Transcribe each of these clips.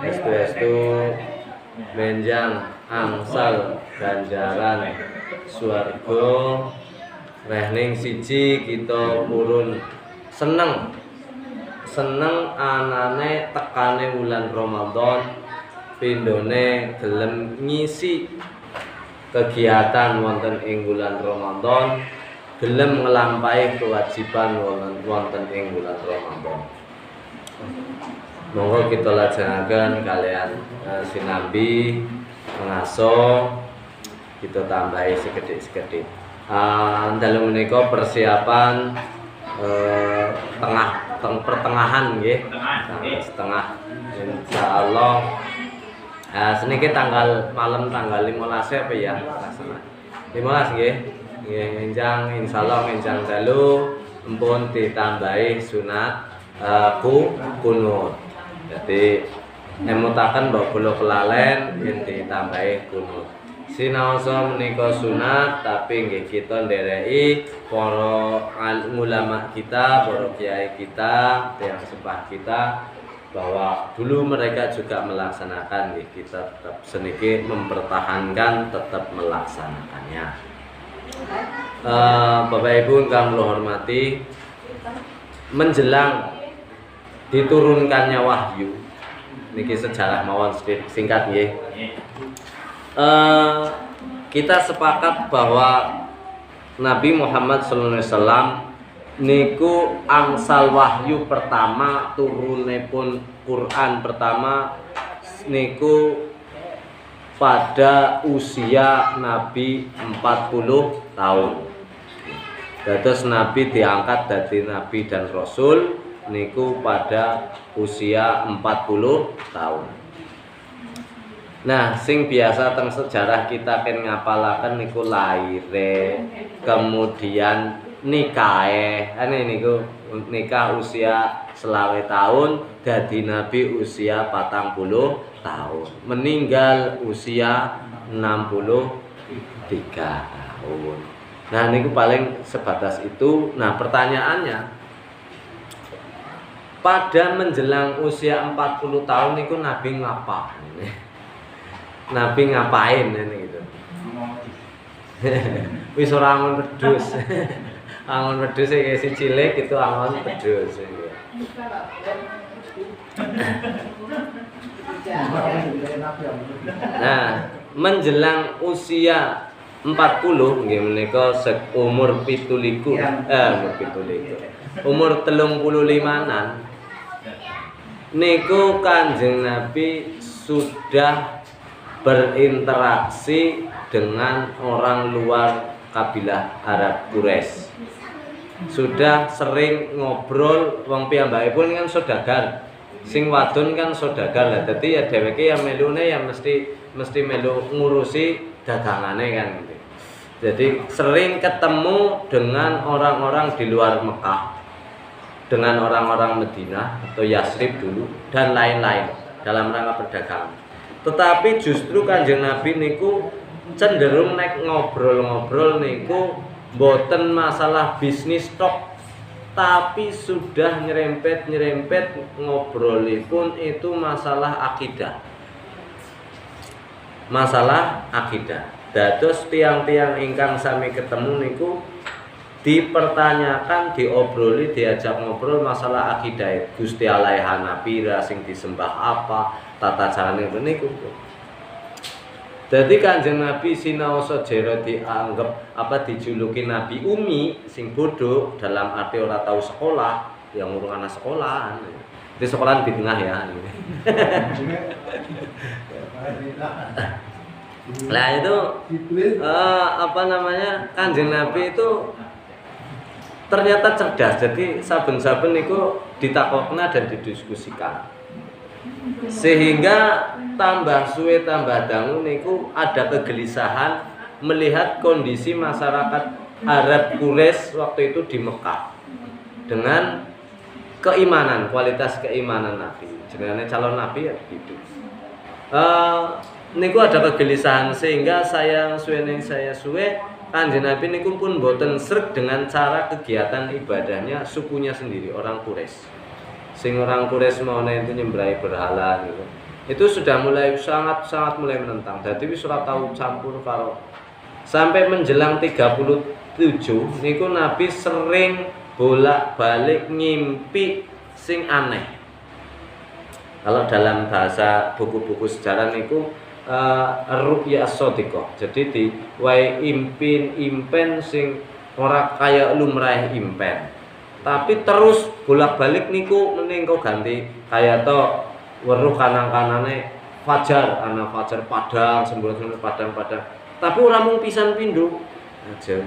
estu menjang angsal ganjaran swarga rehning siji kita purun seneng anane tekane wulan Ramadan pindhone gelem ngisi kegiatan wonten ing bulan Ramadan, gelem nglampahi kewajiban wonten ing bulan Ramadan. Monggo kita lajengaken kalian sinambi ngaso kita tambahi sekedhik-sekedhik. Dalam menika persiapan pertengahan nggih. Setengah insyaallah. Seniki malam tanggal 15 apa ya? 15 nggih. Nggih enjang insyaallah enjang dalu empun ditambahi sunat kunut. Jadi emutaken mbok kula kelalen yen ditambahi kunut. Sinaosa menika sunat tapi nggih kita ndereki para ulama kita, para kiai kita, tiyang sembah kita bahwa dulu mereka juga melaksanakan, kita tetap seniki mempertahankan tetap melaksanakannya. Bapak Ibu kang kula hormati, menjelang diturunkannya wahyu niki sejarah mawon singkat nggih. Kita sepakat bahwa Nabi Muhammad SAW niku angsal wahyu pertama turunipun Quran pertama niku pada usia Nabi 40 tahun. Dados Nabi diangkat dadi Nabi dan Rasul niku pada usia 40 tahun. Nah, sing biasa teng sejarah kita ken ngapalaken niku laire, kemudian nikahe, niku nikah usia 20 tahun, dadi Nabi usia 40 tahun, meninggal usia 63 tahun. Nah, niku paling sebatas itu. Nah, pertanyaannya, pada menjelang usia 40 tahun niku Nabi ngapain? Nabi ngapain ini gitu? Wis ora angon wedhus. Angon wedhus si cilik itu angon wedhus. Nah, menjelang usia 40 nggih menika umur 17 umur 35-an niku Kanjeng Nabi sudah berinteraksi dengan orang luar kabilah Arab Quraisy. Sudah sering ngobrol, wong piyambakipun kan saudagar. Sing wadon kan saudagar lah. Dadi ya dheweke ya melune ya mesti melu ngurusi dagangane kan gitu. Jadi sering ketemu dengan orang-orang di luar Mekah, dengan orang-orang Madinah atau Yasrib dulu dan lain-lain dalam rangka perdagangan. Tetapi justru Kanjeng Nabi niku cenderung nek ngobrol-ngobrol niku boten masalah bisnis tok, tapi sudah nyerempet ngobrolipun itu masalah akidah. Masalah akidah. Dados tiang-tiang ingkang sami ketemu niku dipertanyakan, diobroli, diajak ngobrol masalah akidah. Gusti Allah Hanapira sing disembah apa, tata carane niku. Jadi Kanjeng Nabi sinaosa jero dianggap dijuluki Nabi Umi sing bodoh dalam arti ora tahu sekolah, yang ngurung anak sekolahan. Di sekolahan di tengah ya. Nah itu Kanjeng Nabi itu ternyata cerdas. Jadi saben-saben niku ditakokna dan didiskusikan. Sehingga tambah suwe tambah dangu niku ada kegelisahan melihat kondisi masyarakat Arab Quraisy waktu itu di Mekah dengan keimanan, kualitas keimanan Nabi. Jenenge calon Nabi ya begitu. Niku ada kegelisahan sehingga saya suwe Kanjeng Nabi niku pun boten sreg dengan cara kegiatan ibadahnya sukunya sendiri orang Quraisy. Sing orang Quraisy mau itu nyembelih berhala gitu. Itu sudah mulai sangat mulai menentang. Dadi wis ora tau campur karo sampai menjelang 37 niku Nabi sering bolak-balik ngimpi sing aneh. Kalau dalam bahasa buku-buku sejarah niku ru'ya as-shadiqah. Jadi di wae impen sing ora kaya lumrah impen. Tapi terus bolak-balik niku mending kok ganti kaya to weruh kanan-kanane fajar, ana fajar padang, sembur-sembur padang-padang. Tapi ora mung pisan pindho aja.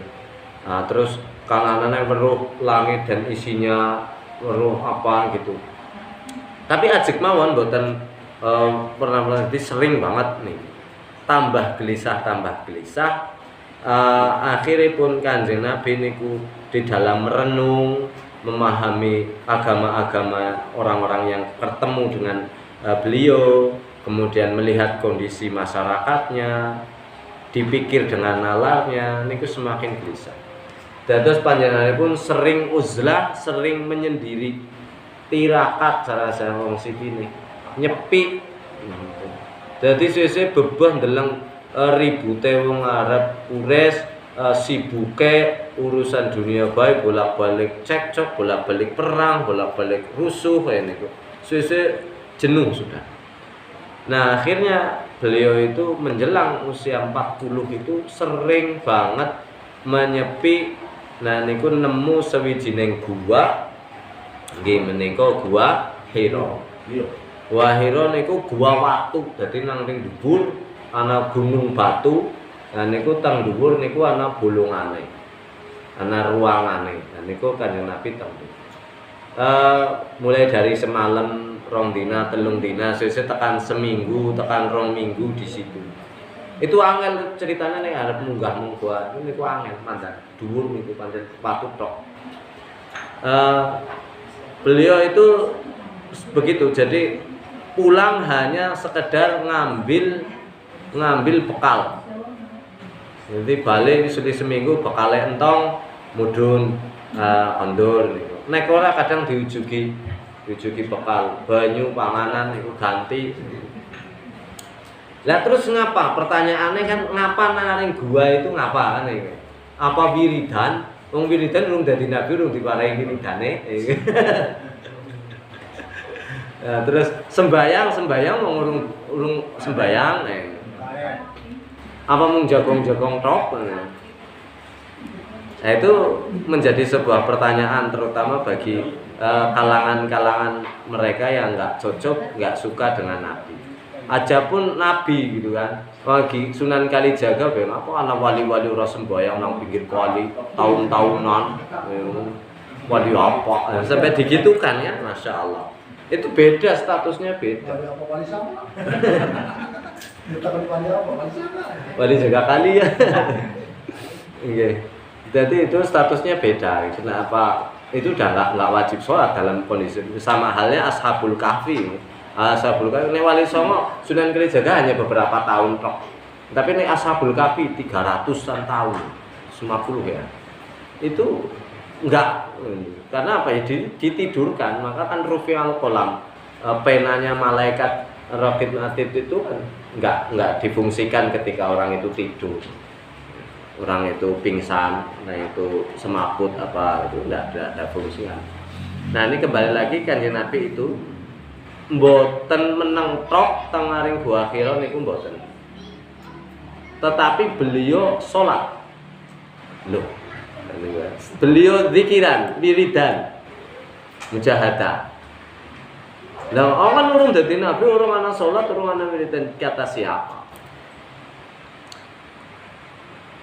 Nah, terus kananane weruh langit dan isinya weruh apa gitu. Tapi ajek mawon mboten pernah sering banget nih. Tambah gelisah. Akhirnya pun Kanjeng Nabi niku di dalam merenung memahami agama-agama orang-orang yang bertemu dengan beliau, kemudian melihat kondisi masyarakatnya, dipikir dengan nalarnya, niku semakin gelisah. Dados panjenenganipun sering uzlah, sering menyendiri, tirakat cara saya wong sithine, nyepi. Jadi suwe-suwe bebah ndeleng ribute wong Arab Quraisy, sibuke urusan dunia baik, bolak-balik cekcok, bolak-balik perang, bolak-balik rusuh kayak niku. Suwe-suwe jenuh sudah. Nah, akhirnya beliau itu menjelang usia 40 itu sering banget menyepi. Nah, niku nemu sawijining gua. Nggih menika gua Hira. Gua Hira niku gua watu. Dadi nang ning dhuwur ana gunung batu. Nah niku teng dhuwur niku ana bolongane. Ana ruangane. Nah niku Kanjeng Nabi teng. Mulai dari semalam rong dina, telung dina, sesuk tekan seminggu, tekan rong minggu di situ. Itu angel ceritanya nih arep munggah gua. Niku angel mandan. Dhuwur niku pancen patut tok. Beliau itu begitu. Jadi pulang hanya sekedar ngambil bekal. Jadi balik sudah seminggu bekale entong mudhun kondur niku. Nek ora kadang diujugi bekal, banyu, panganan niku ganti. Lah terus ngapa? Pertanyaannya kan ngapa nang gua itu ngapa kan iki? Apa wiridan? Wong wiridan urung dadi nabi urung diparingi wiridane. Nah, terus sembayang wong urung sembayang. Apa mung jagong-jagong tok? Nah, itu menjadi sebuah pertanyaan terutama bagi kalangan-kalangan mereka yang nggak cocok, nggak suka dengan Nabi. Ajapun Nabi gitu kan. Bagi Sunan Kalijaga ben apa ana wali-wali ora sembayang nang pinggir kali tahun-tahunan. Wali apa? Sampai digitukan ya, Masya Allah. Itu beda statusnya beda. Wali sama. Wali jaga kali ya. Oke. Jadi itu statusnya beda. Kenapa? Itu udah nggak wajib sholat dalam kondisi sama halnya Ashabul Kahfi. Ashabul Kahfi ini Wali Songo Sunan Kalijaga hanya beberapa tahun tok. Tapi ini Ashabul Kahfi 300-an tahun, 50 ya. Itu enggak, karena apa ya ditidurkan, maka kan rufi'al qalam, penanya malaikat Raqib Atid itu kan enggak difungsikan ketika orang itu tidur. Orang itu pingsan, nah itu semaput apa itu enggak ada fungsinya. Nah, ini kembali lagi Kanjeng Nabi itu mboten meneng tok teng aring Gua Hira niku mboten. Tetapi beliau sholat. Loh. Beliau zikiran, wiridan, mujahadah. Lah orang urung dadi nabi, urung ana salat, urung ana wiridan, kata siapa?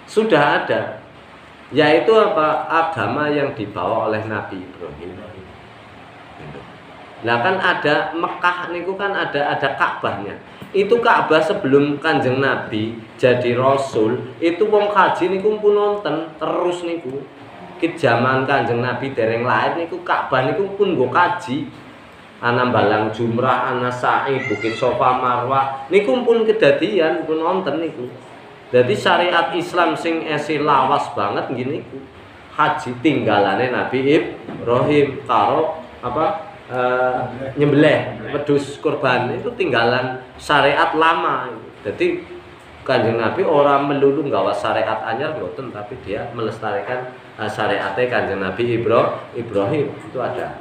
Sudah ada, yaitu apa? Agama yang dibawa oleh Nabi Ibrahim. Nah kan ada Mekah niku kan ada Ka'bahnya. Itu Ka'bah sebelum Kanjeng Nabi jadi Rasul, itu wong haji niku pun nonton terus niku. Ki zaman Kanjeng Nabi dereng lahir niku Ka'bah niku pun nggo kaji. Ana balang jumrah, ana sa'i, Bukit Safa Marwah niku pun kedadian pun nonton niku. Jadi syariat Islam sing esi lawas banget gini niku. Haji tinggalane Nabi Ibrahim karo apa? nyembelih wedhus kurban itu tinggalan syariat lama. Jadi Kanjeng Nabi orang melulu nggawa syariat anyar mboten, tapi dia melestarikan syariatnya Kanjeng Nabi Ibrahim itu ada.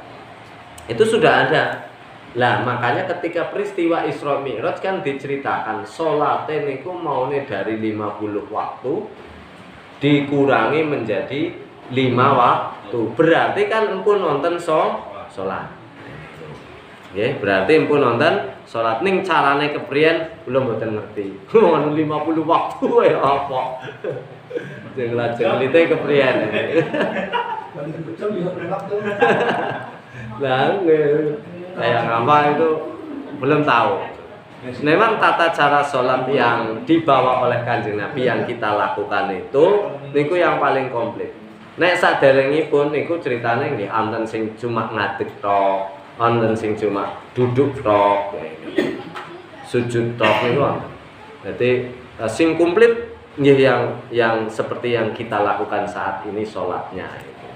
Itu sudah ada. Lah makanya ketika peristiwa Isra Mi'raj kan diceritakan salate niku maune dari 50 waktu dikurangi menjadi 5 waktu. Berarti kan empun nonton salat. Nggih, berarti empun nonton salat ning carane kepriyen kula mboten ngerti. Ngono 50 waktu ya apa? Jeng lajeng lite kepriyen. Lah kayak ngapa itu belum tahu. Memang tata cara sholat yang dibawa oleh Kanjeng Nabi yang kita lakukan itu niku yang paling komplit. Nek saderengipun niku ceritane nggih wonten sing cuma ngadeg tok, wonten sing cuma duduk tok, sujud tok niku wonten. Dadi sing komplit nggih yang seperti yang kita lakukan saat ini sholatnya itu.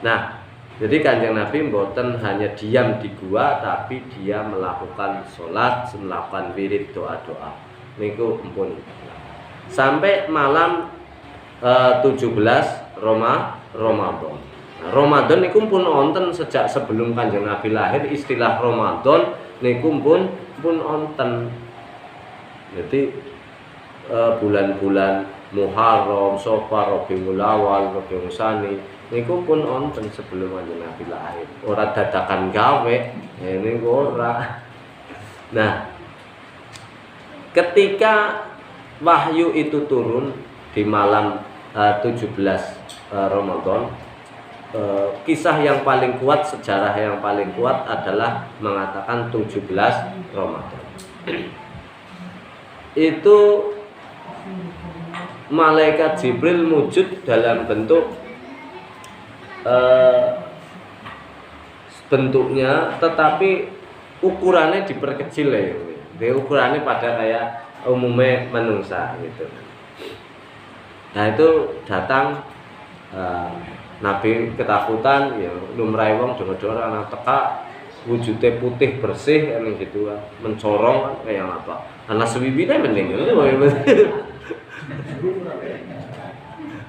Nah, jadi Kanjeng Nabi mboten hanya diam di gua, tapi dia melakukan sholat, melakukan wirid doa-doa. Niku empun. Sampai malam 17 Ramadan. Nah, Ramadan niku pun wonten sejak sebelum Kanjeng Nabi lahir. Istilah Ramadan niku pun wonten. Jadi bulan-bulan Muharram, Safar, Rabiul Awal, Rabiul Tsani niku pun wonten sebelum Kanjeng Nabi lahir. Ora dadakan gawe, niku ora. Nah, ketika wahyu itu turun di malam 17 Ramadan, kisah yang paling kuat, sejarah yang paling kuat adalah mengatakan 17 Ramadan. Itu malaikat Jibril wujud dalam bentuknya, tetapi ukurannya diperkecil ya. Dia ukurannya pada kayak umumnya menungsa gitu. Nah itu datang Nabi ketakutan ya, lumrahe wong dor-dor ana teka wujudnya putih bersih kan gitu kan, mencorong kan kayak apa. Ana swiwine mending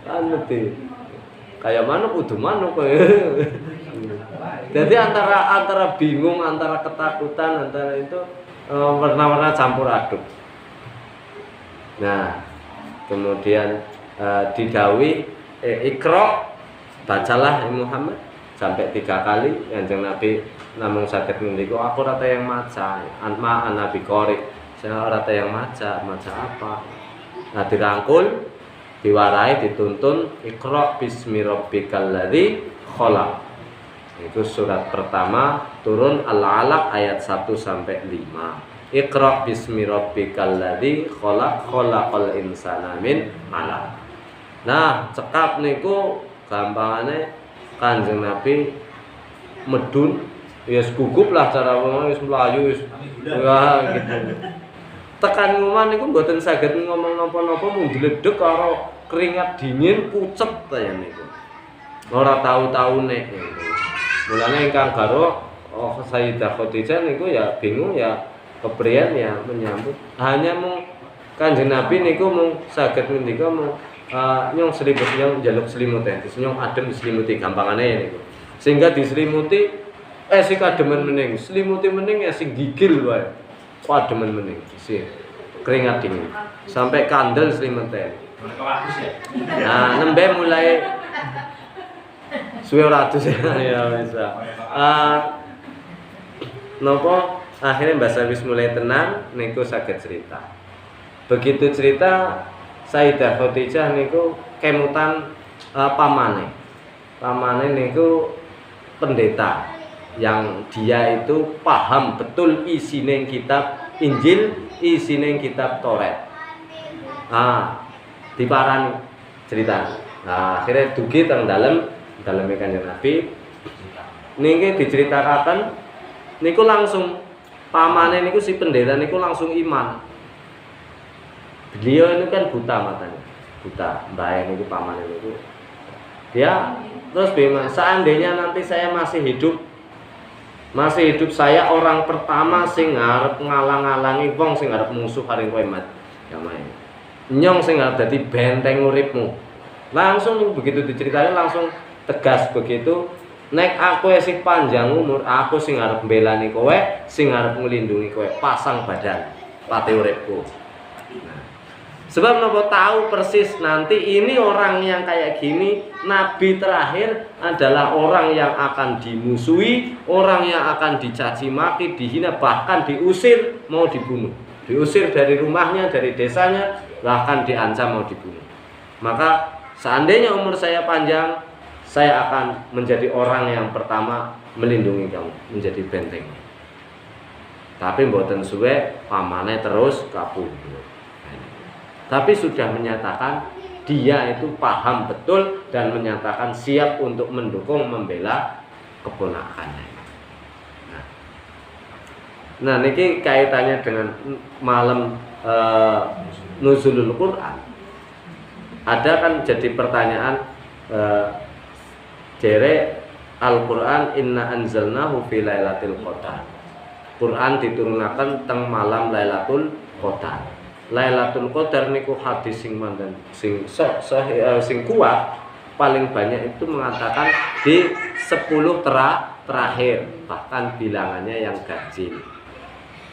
anu kayak manuk kudu manuk. Jadi antara bingung, antara ketakutan, antara itu warna-warna campur aduk. Nah, kemudian didhawuhi Iqra, bacalah Muhammad sampai 3 kali. Kanjeng Nabi namung saged ngendika, aku ora tau yang maca, Nabi Qori, saya ora tau yang maca apa. Nah, dirangkul, diwarai, dituntun Iqra bismi rabbikal ladzi khalaq. Itu surat pertama turun Al-Alaq ayat 1 sampai 5. Iqra bismi rabbikal ladzi khalaq, khalaqal insana min 'alaq. Nah, cekap niku gampangane Kanjeng Nabi medun, wis gugup lah cara wong wis mlayu wis. Wah, gitu. Tekan ngoman niku mboten saged ngomong napa-napa, mung diledhek karo keringat dingin pucet kaya niku. Ora tau-tau nek. Mulane ingkang garwa Sayyidah Khadijah niku ya bingung ya kepriyen ya menyambut. Hanya mung Kanjeng Nabi niku mung saged ngendika mung nyong selimut nyong njaluk selimut terus nyong adem diselimuti gampangane niku. Sehingga diselimuti sing kademen mening, selimuti mening ya sing gigil wae. Kademen mening sih keringat dingin sampai kandel selimutnya. Nah, nembe mulai suwe 100 ya bisa. Nopo akhirnya Mbak Sawis mulai tenang niku saged cerita. Begitu cerita Sayyidah Khadijah niku kemutan pamane. Pamane niku pendeta yang dia itu paham betul isine kitab Injil, isine kitab Taurat. Diparani cerita. Nah, akhirnya dugi teng dalem Kanjeng Nabi. Niki diceritakan niku langsung pamane niku si pendeta niku langsung iman. Beliau ini kan buta matanya. Buta, mbae niku pamane niku. Dia terus bagaimana? Seandainya nanti saya masih hidup Masih hidup saya orang pertama sing ngarep ngalang-alangi wong sing ngarep musuh paling kowe mat. Nyong sing ngarep dadi benteng uripmu. Langsung begitu diceritain langsung tegas begitu. Nek aku isih panjang umur, aku sing ngarep mbelani kowe, sing ngarep nglindungi kowe, pasang badan pati uripku. Sebab nopo tahu persis nanti ini orang yang kayak gini, nabi terakhir adalah orang yang akan dimusuhi, orang yang akan dicaci maki, dihina, bahkan diusir, mau dibunuh. Diusir dari rumahnya, dari desanya, bahkan diancam mau dibunuh. Maka seandainya umur saya panjang, saya akan menjadi orang yang pertama melindungi kamu, menjadi benteng. Tapi mboten suwe pamane terus kabur. Tapi sudah menyatakan dia itu paham betul dan menyatakan siap untuk mendukung membela keponakannya. Nah, niki kaitannya dengan malam nuzulul Quran. Ada kan jadi pertanyaan jere Al-Quran inna anzalnahu fi lailatul qadar. Quran diturunkan teng malam Lailatul Qadar. Lailatul Qadar niku hadis sing mandan sing kuat paling banyak itu mengatakan di 10 terakhir, bahkan bilangannya yang ganjil.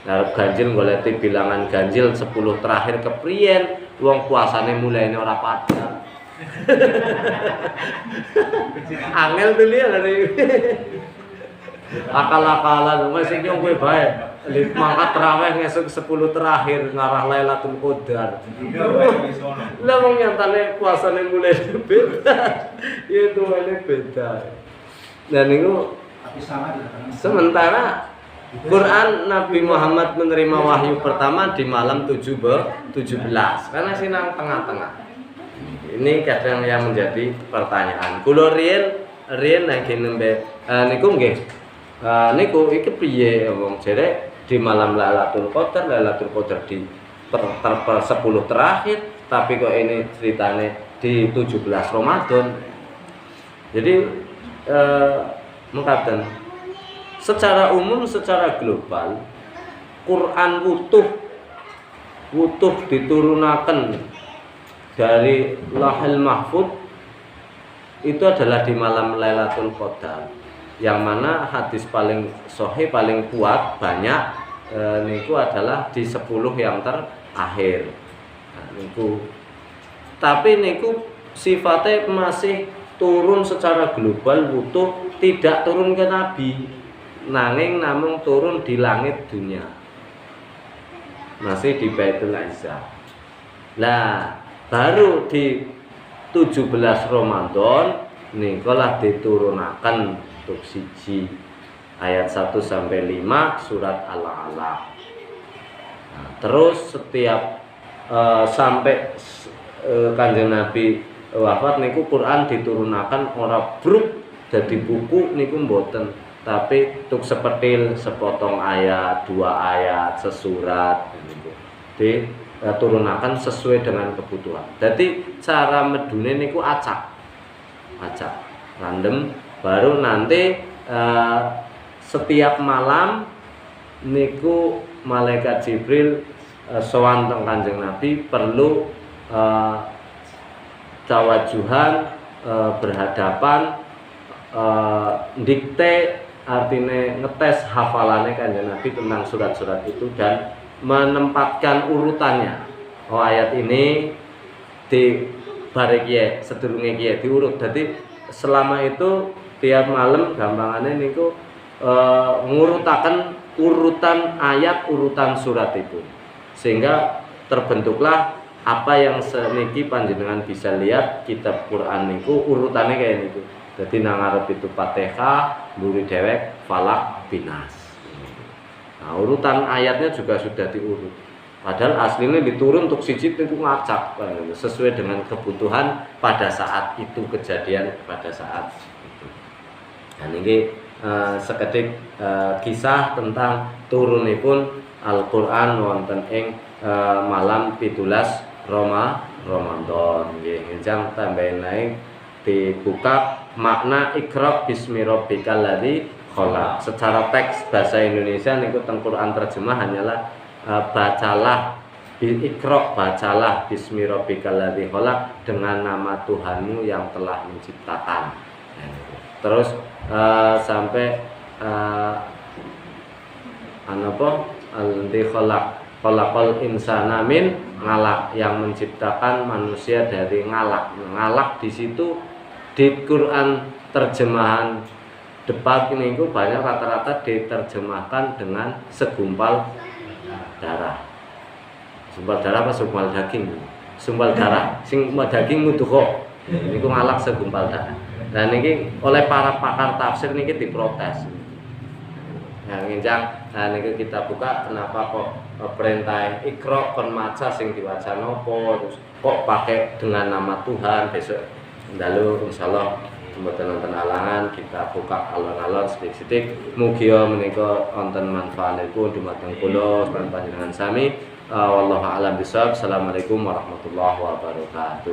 Nah, ganjil goleti bilangan ganjil 10 terakhir kepriyen wong puasane mulainya ora padha. Angel tuh lihat dari akal-akalan masih nyong kowe bae. Mangkat terawih ngesuk 10 terakhir ngarah Lailatul Qadar. Lah wong nyantane puasane mulai beda. Itu ini beda. Dan itu sementara Quran Nabi Muhammad menerima wahyu pertama di malam 17 karena sinang tengah-tengah. Ini kadang yang menjadi pertanyaan. Kula riyen lagi nembe niku nggih. Niku iki piye wong jere di malam Lailatul Qadar di 10 terakhir, tapi kok ini ceritanya di 17 Ramadan. Jadi mengatakan secara umum, secara global Quran utuh diturunkan dari Lauhul Mahfuz itu adalah di malam Lailatul Qadar, yang mana hadis paling sahih paling kuat banyak niku adalah di 10 yang terakhir. Nah, niku tapi niku sifatnya masih turun secara global utuh, tidak turun ke nabi, namun turun di langit dunia, masih di Baitul Izzah. Nah, baru di 17 Ramadan nikolah diturunakan untuk siji ayat 1 sampai 5 surat Al-Alaq. Nah, terus setiap sampai Kanjeng Nabi wafat niku Quran diturunakan ora bruk dadi buku niku mboten, tapi tuk sepetil, sepotong ayat, 2 ayat, sesurat niku diturunakan sesuai dengan kebutuhan. Jadi cara medune niku acak random, baru nanti setiap malam niku malaikat Jibril sowan teng Kanjeng Nabi perlu tawajuhan, berhadapan, dikte, artinya ngetes hafalannya Kanjeng Nabi tentang surat-surat itu dan menempatkan urutannya. Oh, ayat ini di bare kiye, sedurunge kiye diurut. Jadi selama itu tiap malam gampangannya niku ngurutaken urutan ayat, urutan surat itu, sehingga terbentuklah apa yang seniki panjenengan bisa lihat kitab Quran niku urutannya kayak niku. Jadi nang ngarep itu Fatihah, mburi dewek, Falak, Binas. Nah, urutan ayatnya juga sudah diurut. Padahal aslinya diturun untuk siji itu ngacak sesuai dengan kebutuhan pada saat itu, kejadian pada saat itu. Dan ini sekedhik kisah tentang turunipun Al-Qur'an wonten ing malam 17 Ramadan. Nggih, njang tambahin naik dibuka makna Iqra bismi rabbikal ladzi khalaq. Secara teks bahasa Indonesia niku teng Quran terjemah hanyalah bacalah Iqra, bacalah bismi rabbikal ladzi khalaq, dengan nama Tuhanmu yang telah menciptakan. Terus sampai apa? Alladzi khalaqal insana min ngalaq, yang menciptakan manusia dari ngalaq. Ngalaq di situ di Quran terjemahan depan ini banyak rata-rata diterjemahkan dengan segumpal darah. Segumpal darah apa segumpal daging? Segumpal darah. Sing daging mudghah. Niku ngalak segumpal darah. Dan ini oleh para pakar tafsir niki diprotes. Nah, nginjang, nah niki kita buka kenapa kok perintah Iqra kon maca sing diwaca nopo, terus kok pakai dengan nama Tuhan. Besok dalu insyaallah mboten wonten alangan kita buka alon-alon sithik-sithik mugi menika wonten manfaatipun dumateng kula lan panjenengan sami. Wallahu a'lam bishawab. Assalamualaikum warahmatullahi wabarakatuh.